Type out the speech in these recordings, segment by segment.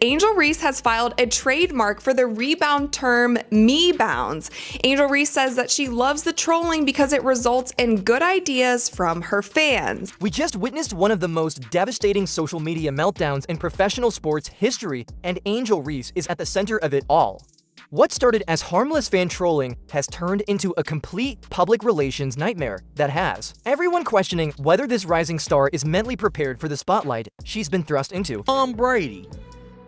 Angel Reese has filed a trademark for the rebound term Mebounds. Angel Reese says that she loves the trolling because it results in good ideas from her fans. We just witnessed one of the most devastating social media meltdowns in professional sports history, and Angel Reese is at the center of it all. What started as harmless fan trolling has turned into a complete public relations nightmare that has everyone questioning whether this rising star is mentally prepared for the spotlight she's been thrust into. Tom Brady.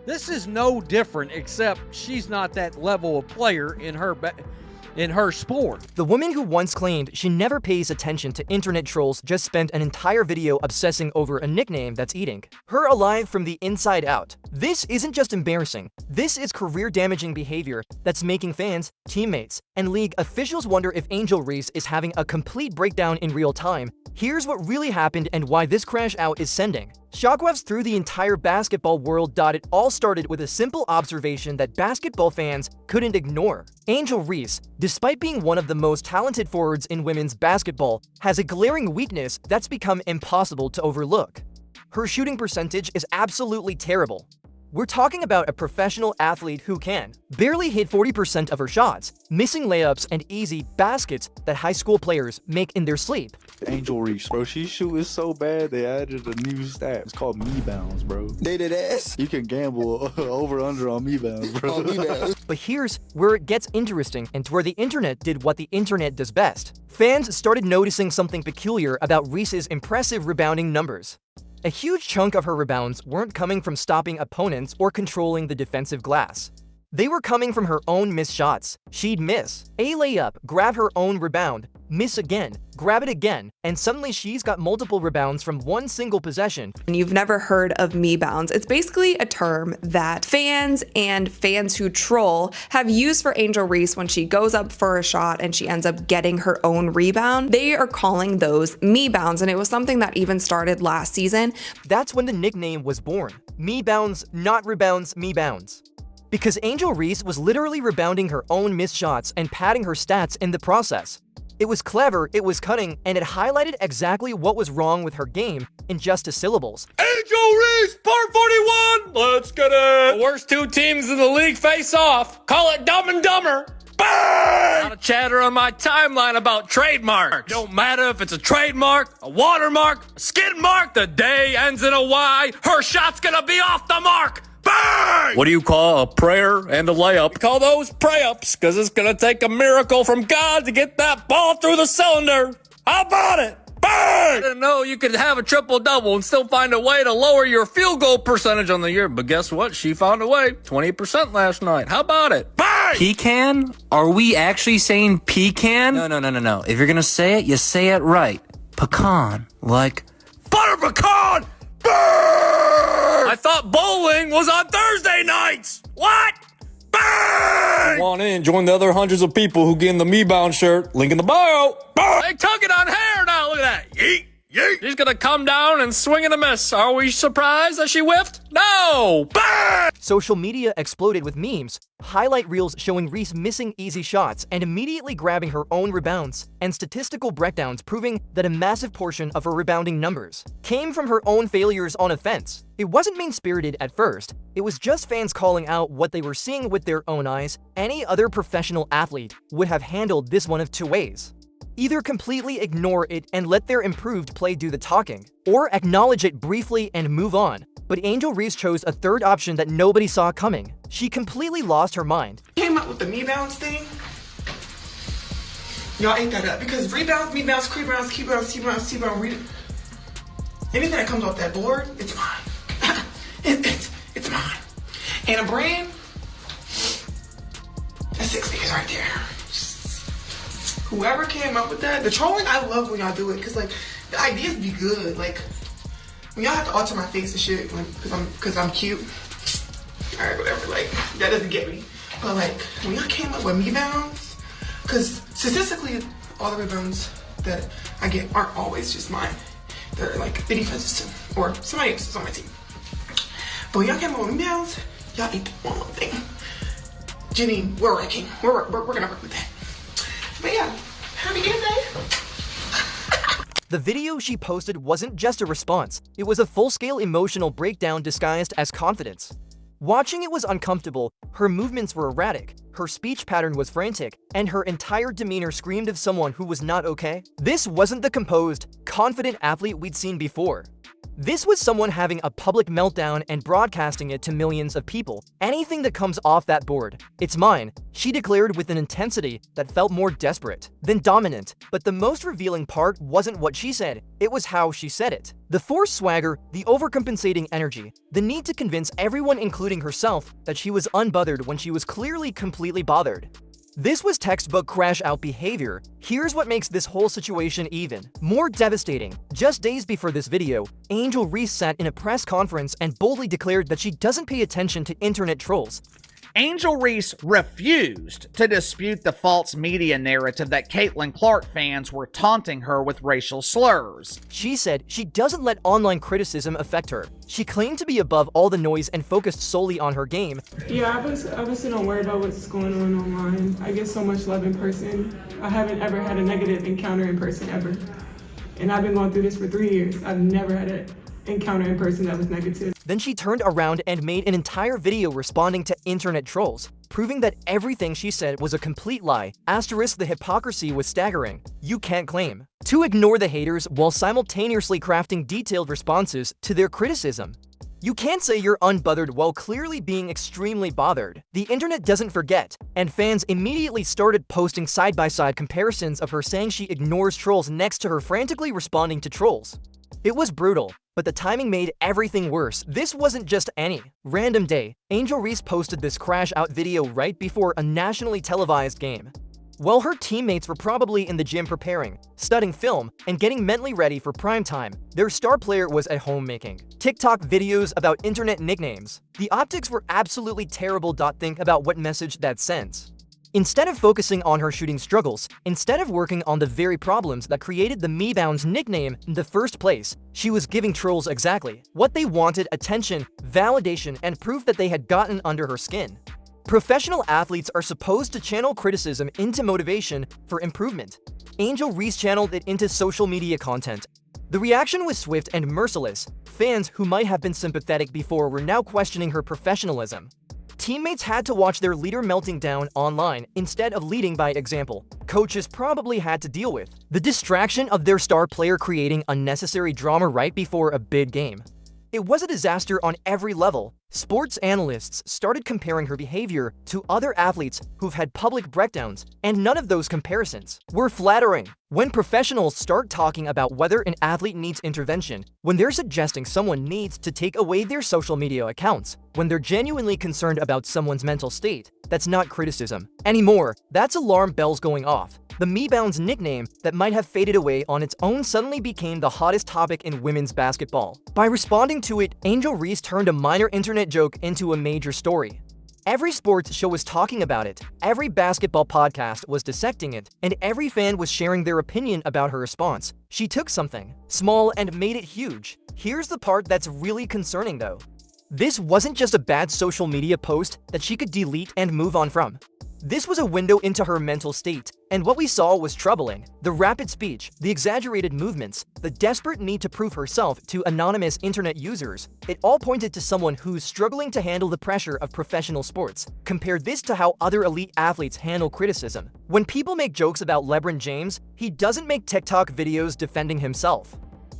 This is no different, except she's not that level of player in her sport. The woman who once claimed she never pays attention to internet trolls just spent an entire video obsessing over a nickname that's eating her alive from the inside out. This isn't just embarrassing. This is career-damaging behavior that's making fans, teammates, and league officials wonder if Angel Reese is having a complete breakdown in real time. Here's what really happened and why this crash out is sending shockwaves through the entire basketball world. It all started with a simple observation that basketball fans couldn't ignore. Angel Reese, despite being one of the most talented forwards in women's basketball, has a glaring weakness that's become impossible to overlook. Her shooting percentage is absolutely terrible. We're talking about a professional athlete who can barely hit 40% of her shots, missing layups and easy baskets that high school players make in their sleep. Angel Reese, bro, she's shooting so bad they added a new stat. It's called Mebounds, bro. They did ass. You can gamble over/under on Mebounds, bro. On Mebounds. But here's where it gets interesting and where the internet did what the internet does best. Fans started noticing something peculiar about Reese's impressive rebounding numbers. A huge chunk of her rebounds weren't coming from stopping opponents or controlling the defensive glass. They were coming from her own missed shots. She'd miss a layup, grab her own rebound, miss again, grab it again, and suddenly she's got multiple rebounds from one single possession. And you've never heard of Mebounds. It's basically a term that fans and fans who troll have used for Angel Reese when she goes up for a shot and she ends up getting her own rebound. They are calling those Mebounds, and it was something that even started last season. That's when the nickname was born. Mebounds, not rebounds, Mebounds. Because Angel Reese was literally rebounding her own missed shots and padding her stats in the process. It was clever, it was cunning, and it highlighted exactly what was wrong with her game in just 2 syllables. Angel Reese, part 41! Let's get it! The worst 2 teams in the league face off. Call it Dumb and Dumber. Bang! A lot of chatter on my timeline about trademarks. Don't matter if it's a trademark, a watermark, a skid mark, the day ends in a Y. Her shot's gonna be off the mark. Bang! What do you call a prayer and a layup? We call those pray-ups, because it's going to take a miracle from God to get that ball through the cylinder. How about it? Bang! I didn't know you could have a triple-double and still find a way to lower your field goal percentage on the year, but guess what? She found a way. 20% last night. How about it? Bang! Pecan? Are we actually saying pecan? No. If you're going to say it, you say it right. Pecan. Like butter pecan! I thought bowling was on Thursday nights! What? Bang! Come on in, join the other hundreds of people who get in the Mebound shirt. Link in the bio. Bang! They took it on hair now, look at that. Yeet, yeet. She's gonna come down and swing and a miss. Are we surprised that she whiffed? No! Bang! Social media exploded with memes, highlight reels showing Reese missing easy shots and immediately grabbing her own rebounds, and statistical breakdowns proving that a massive portion of her rebounding numbers came from her own failures on offense. It wasn't mean-spirited at first, it was just fans calling out what they were seeing with their own eyes. Any other professional athlete would have handled this one of 2 ways. Either completely ignore it and let their improved play do the talking, or acknowledge it briefly and move on. But Angel Reese chose a third option that nobody saw coming. She completely lost her mind. Came up with the Mebounds thing. Y'all ate that up because rebounds, Mebounds, rebounds, keybounds, T-bounds, T-bounds, anything that comes off that board, it's mine. It's mine. And a brand, that's 6 figures right there. Whoever came up with that, the trolling, I love when y'all do it because like the ideas be good. Like when y'all have to alter my face and shit because I'm cute. All right, whatever. Like that doesn't get me. But like when y'all came up with Mebounds, because statistically all the rebounds that I get aren't always just mine. They're like the defense's team or somebody else's on my team. But when y'all came up with Mebounds, y'all ate the wrong thing. Jenny, we're working. We're gonna work with that. But yeah, happy game day. The video she posted wasn't just a response, it was a full-scale emotional breakdown disguised as confidence. Watching it was uncomfortable, her movements were erratic, her speech pattern was frantic, and her entire demeanor screamed of someone who was not okay. This wasn't the composed, confident athlete we'd seen before. This was someone having a public meltdown and broadcasting it to millions of people. Anything that comes off that board, it's mine, she declared with an intensity that felt more desperate than dominant. But the most revealing part wasn't what she said, it was how she said it. The forced swagger, the overcompensating energy, the need to convince everyone, including herself, that she was unbothered when she was clearly completely bothered. This was textbook crash-out behavior. Here's what makes this whole situation even more devastating. Just days before this video, Angel Reese sat in a press conference and boldly declared that she doesn't pay attention to internet trolls. Angel Reese refused to dispute the false media narrative that Caitlin Clark fans were taunting her with racial slurs. She said she doesn't let online criticism affect her. She claimed to be above all the noise and focused solely on her game. Yeah, obviously don't worry about what's going on online. I get so much love in person. I haven't ever had a negative encounter in person ever. And I've been going through this for 3 years. I've never had an encounter in person that was negative. Then she turned around and made an entire video responding to internet trolls, proving that everything she said was a complete lie. Asterisk, the hypocrisy was staggering. You can't claim to ignore the haters while simultaneously crafting detailed responses to their criticism. You can't say you're unbothered while clearly being extremely bothered. The internet doesn't forget, and fans immediately started posting side-by-side comparisons of her saying she ignores trolls next to her frantically responding to trolls. It was brutal, but the timing made everything worse. This wasn't just any random day. Angel Reese posted this crash-out video right before a nationally televised game. While her teammates were probably in the gym preparing, studying film, and getting mentally ready for prime time, their star player was at home making TikTok videos about internet nicknames. The optics were absolutely terrible. Think about what message that sends. Instead of focusing on her shooting struggles, instead of working on the very problems that created the Mebound's nickname in the first place, she was giving trolls exactly what they wanted: attention, validation, and proof that they had gotten under her skin. Professional athletes are supposed to channel criticism into motivation for improvement. Angel Reese channeled it into social media content. The reaction was swift and merciless. Fans who might have been sympathetic before were now questioning her professionalism. Teammates had to watch their leader melting down online instead of leading by example. Coaches probably had to deal with the distraction of their star player creating unnecessary drama right before a big game. It was a disaster on every level. Sports analysts started comparing her behavior to other athletes who've had public breakdowns, and none of those comparisons were flattering. When professionals start talking about whether an athlete needs intervention, when they're suggesting someone needs to take away their social media accounts, when they're genuinely concerned about someone's mental state, that's not criticism anymore. That's alarm bells going off. The Mebound's nickname that might have faded away on its own suddenly became the hottest topic in women's basketball. By responding to it, Angel Reese turned a minor internet joke into a major story. Every sports show was talking about it, every basketball podcast was dissecting it, and every fan was sharing their opinion about her response. She took something small and made it huge. Here's the part that's really concerning though. This wasn't just a bad social media post that she could delete and move on from. This was a window into her mental state, and what we saw was troubling. The rapid speech, the exaggerated movements, the desperate need to prove herself to anonymous internet users, it all pointed to someone who's struggling to handle the pressure of professional sports. Compare this to how other elite athletes handle criticism. When people make jokes about LeBron James, he doesn't make TikTok videos defending himself.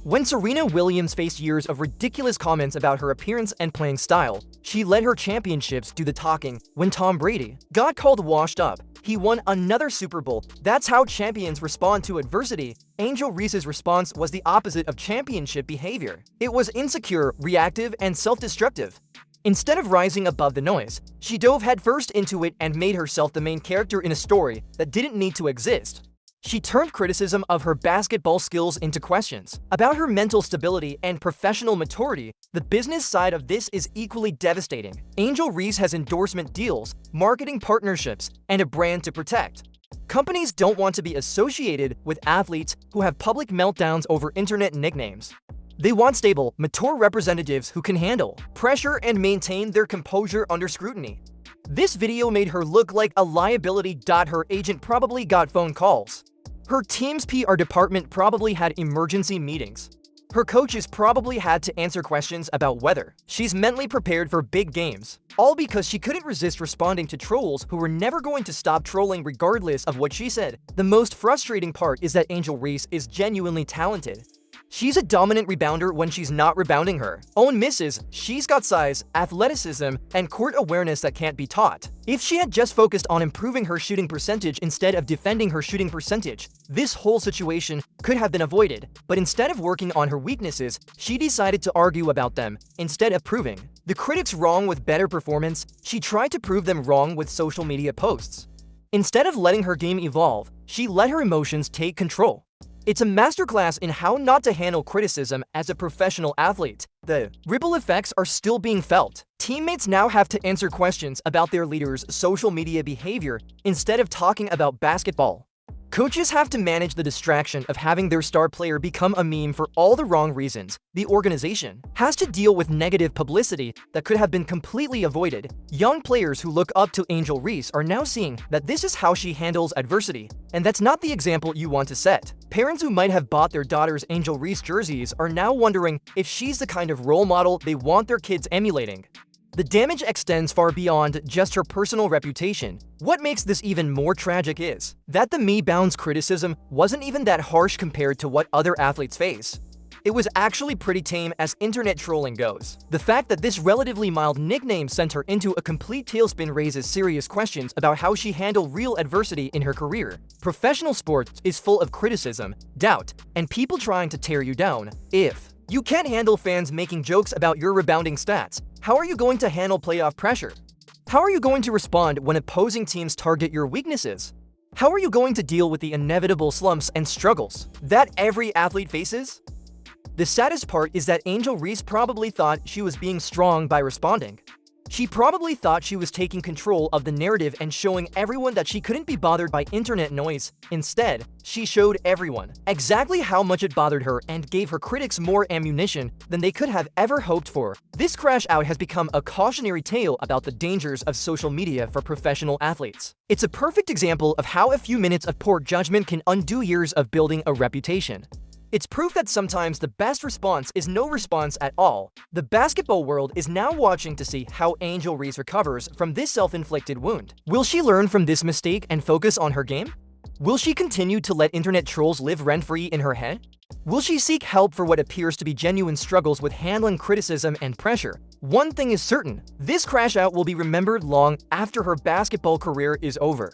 When Serena Williams faced years of ridiculous comments about her appearance and playing style, she let her championships do the talking. When Tom Brady got called washed up, he won another Super Bowl. That's how champions respond to adversity. Angel Reese's response was the opposite of championship behavior. It was insecure, reactive, and self-destructive. Instead of rising above the noise, she dove headfirst into it and made herself the main character in a story that didn't need to exist. She turned criticism of her basketball skills into questions about her mental stability and professional maturity. The business side of this is equally devastating. Angel Reese has endorsement deals, marketing partnerships, and a brand to protect. Companies don't want to be associated with athletes who have public meltdowns over internet nicknames. They want stable, mature representatives who can handle pressure and maintain their composure under scrutiny. This video made her look like a liability. Her agent probably got phone calls. Her team's PR department probably had emergency meetings. Her coaches probably had to answer questions about whether she's mentally prepared for big games, all because she couldn't resist responding to trolls who were never going to stop trolling regardless of what she said. The most frustrating part is that Angel Reese is genuinely talented. She's a dominant rebounder when she's not rebounding her own misses. She's got size, athleticism, and court awareness that can't be taught. If she had just focused on improving her shooting percentage instead of defending her shooting percentage, this whole situation could have been avoided. But instead of working on her weaknesses, she decided to argue about them instead of proving the critics wrong with better performance. She tried to prove them wrong with social media posts. Instead of letting her game evolve, she let her emotions take control. It's a masterclass in how not to handle criticism as a professional athlete. The ripple effects are still being felt. Teammates now have to answer questions about their leaders' social media behavior instead of talking about basketball. Coaches have to manage the distraction of having their star player become a meme for all the wrong reasons. The organization has to deal with negative publicity that could have been completely avoided. Young players who look up to Angel Reese are now seeing that this is how she handles adversity, and that's not the example you want to set. Parents who might have bought their daughter's Angel Reese jerseys are now wondering if she's the kind of role model they want their kids emulating. The damage extends far beyond just her personal reputation. What makes this even more tragic is that the Mebound's criticism wasn't even that harsh compared to what other athletes face. It was actually pretty tame as internet trolling goes. The fact that this relatively mild nickname sent her into a complete tailspin raises serious questions about how she handled real adversity in her career. Professional sports is full of criticism, doubt, and people trying to tear you down. If you can't handle fans making jokes about your rebounding stats, how are you going to handle playoff pressure? How are you going to respond when opposing teams target your weaknesses? How are you going to deal with the inevitable slumps and struggles that every athlete faces? The saddest part is that Angel Reese probably thought she was being strong by responding. She probably thought she was taking control of the narrative and showing everyone that she couldn't be bothered by internet noise. Instead, she showed everyone exactly how much it bothered her and gave her critics more ammunition than they could have ever hoped for. This crash out has become a cautionary tale about the dangers of social media for professional athletes. It's a perfect example of how a few minutes of poor judgment can undo years of building a reputation. It's proof that sometimes the best response is no response at all. The basketball world is now watching to see how Angel Reese recovers from this self-inflicted wound. Will she learn from this mistake and focus on her game? Will she continue to let internet trolls live rent-free in her head? Will she seek help for what appears to be genuine struggles with handling criticism and pressure? One thing is certain, this crash out will be remembered long after her basketball career is over.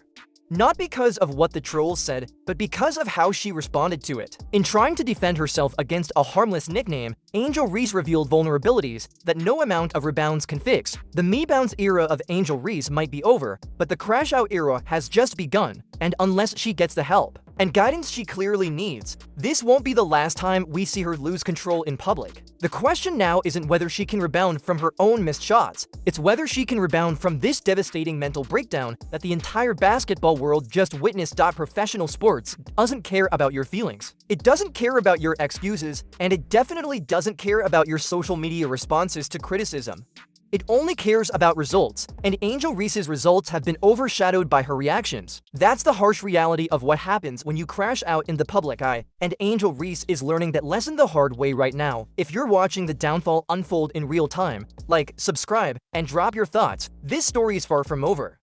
Not because of what the trolls said, but because of how she responded to it. In trying to defend herself against a harmless nickname, Angel Reese revealed vulnerabilities that no amount of rebounds can fix. The Mebound's era of Angel Reese might be over, but the crash-out era has just begun, and unless she gets the help and guidance she clearly needs, this won't be the last time we see her lose control in public. The question now isn't whether she can rebound from her own missed shots, it's whether she can rebound from this devastating mental breakdown that the entire basketball world just witnessed. Professional sports doesn't care about your feelings. It doesn't care about your excuses, and it definitely doesn't care about your social media responses to criticism. It only cares about results, and Angel Reese's results have been overshadowed by her reactions. That's the harsh reality of what happens when you crash out in the public eye, and Angel Reese is learning that lesson the hard way right now. If you're watching the downfall unfold in real time, like, subscribe, and drop your thoughts. This story is far from over.